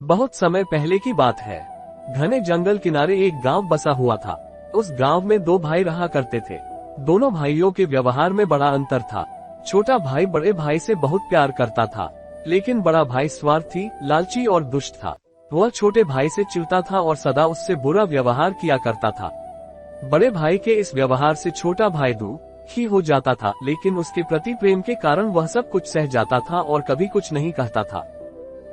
बहुत समय पहले की बात है। घने जंगल किनारे एक गांव बसा हुआ था। उस गांव में दो भाई रहा करते थे। दोनों भाइयों के व्यवहार में बड़ा अंतर था। छोटा भाई बड़े भाई से बहुत प्यार करता था, लेकिन बड़ा भाई स्वार्थी, लालची और दुष्ट था। वह छोटे भाई से चिढ़ता था और सदा उससे बुरा व्यवहार किया करता था। बड़े भाई के इस व्यवहार से छोटा भाई दुखी हो जाता था, लेकिन उसके प्रति प्रेम के कारण वह सब कुछ सह जाता था और कभी कुछ नहीं कहता था।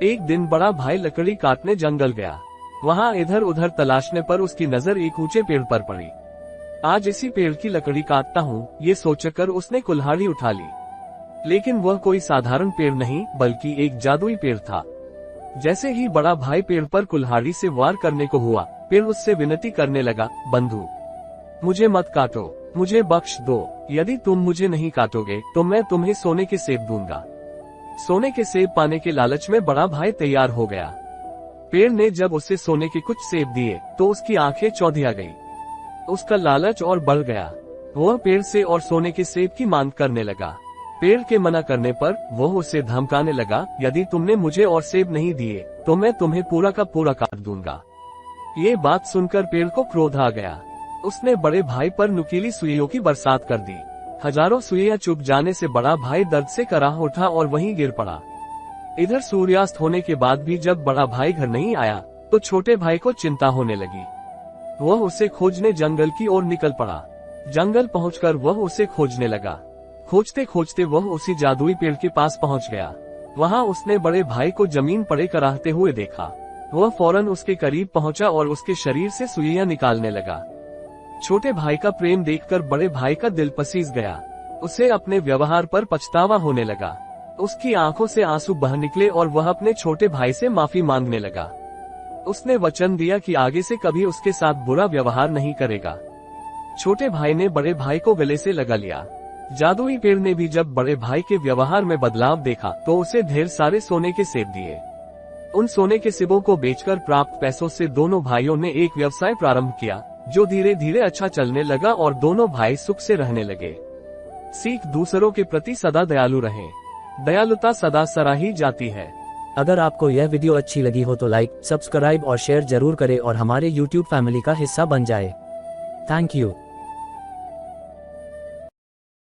एक दिन बड़ा भाई लकड़ी काटने जंगल गया। वहाँ इधर उधर तलाशने पर उसकी नजर एक ऊंचे पेड़ पर पड़ी। आज इसी पेड़ की लकड़ी काटता हूँ, ये सोचकर उसने कुल्हाड़ी उठा ली। लेकिन वह कोई साधारण पेड़ नहीं, बल्कि एक जादुई पेड़ था। जैसे ही बड़ा भाई पेड़ पर कुल्हाड़ी से वार करने को हुआ, पेड़ उससे विनती करने लगा, बंधु, मुझे मत काटो, मुझे बख्श दो। यदि तुम मुझे नहीं काटोगे तो मैं तुम्हें सोने के सेब दूंगा। सोने के सेब पाने के लालच में बड़ा भाई तैयार हो गया। पेड़ ने जब उसे सोने के कुछ सेब दिए तो उसकी आंखें चौंधिया गई। उसका लालच और बढ़ गया। वह पेड़ से और सोने के सेब की मांग करने लगा। पेड़ के मना करने पर वह उसे धमकाने लगा, यदि तुमने मुझे और सेब नहीं दिए तो मैं तुम्हें पूरा का पूरा काट दूंगा। ये बात सुनकर पेड़ को क्रोध आ गया। उसने बड़े भाई पर नुकीली सुइयों की बरसात कर दी। हजारों सुइयां चुभ जाने से बड़ा भाई दर्द से कराह उठा और वहीं गिर पड़ा। इधर सूर्यास्त होने के बाद भी जब बड़ा भाई घर नहीं आया तो छोटे भाई को चिंता होने लगी। वह उसे खोजने जंगल की ओर निकल पड़ा। जंगल पहुंचकर वह उसे खोजने लगा। खोजते खोजते वह उसी जादुई पेड़ के पास पहुंच गया। वहां उसने बड़े भाई को जमीन पड़े कराहते हुए देखा। वह फौरन उसके करीब पहुंचा और उसके शरीर से सुइयां निकालने लगा। छोटे भाई का प्रेम देखकर बड़े भाई का दिल पसीज गया। उसे अपने व्यवहार पर पछतावा होने लगा। उसकी आंखों से आंसू बह निकले और वह अपने छोटे भाई से माफी मांगने लगा। उसने वचन दिया कि आगे से कभी उसके साथ बुरा व्यवहार नहीं करेगा। छोटे भाई ने बड़े भाई को गले से लगा लिया। जादुई पेड़ ने भी जब बड़े भाई के व्यवहार में बदलाव देखा तो उसे ढेर सारे सोने के सेब दिए। उन सोने के सेबों को बेचकर प्राप्त पैसों से दोनों भाइयों ने एक व्यवसाय प्रारंभ किया, जो धीरे धीरे अच्छा चलने लगा और दोनों भाई सुख से रहने लगे। सीख, दूसरों के प्रति सदा दयालु रहें। दयालुता सदा सराही जाती है। अगर आपको यह वीडियो अच्छी लगी हो तो लाइक, सब्सक्राइब और शेयर जरूर करें और हमारे YouTube फैमिली का हिस्सा बन जाए। Thank you.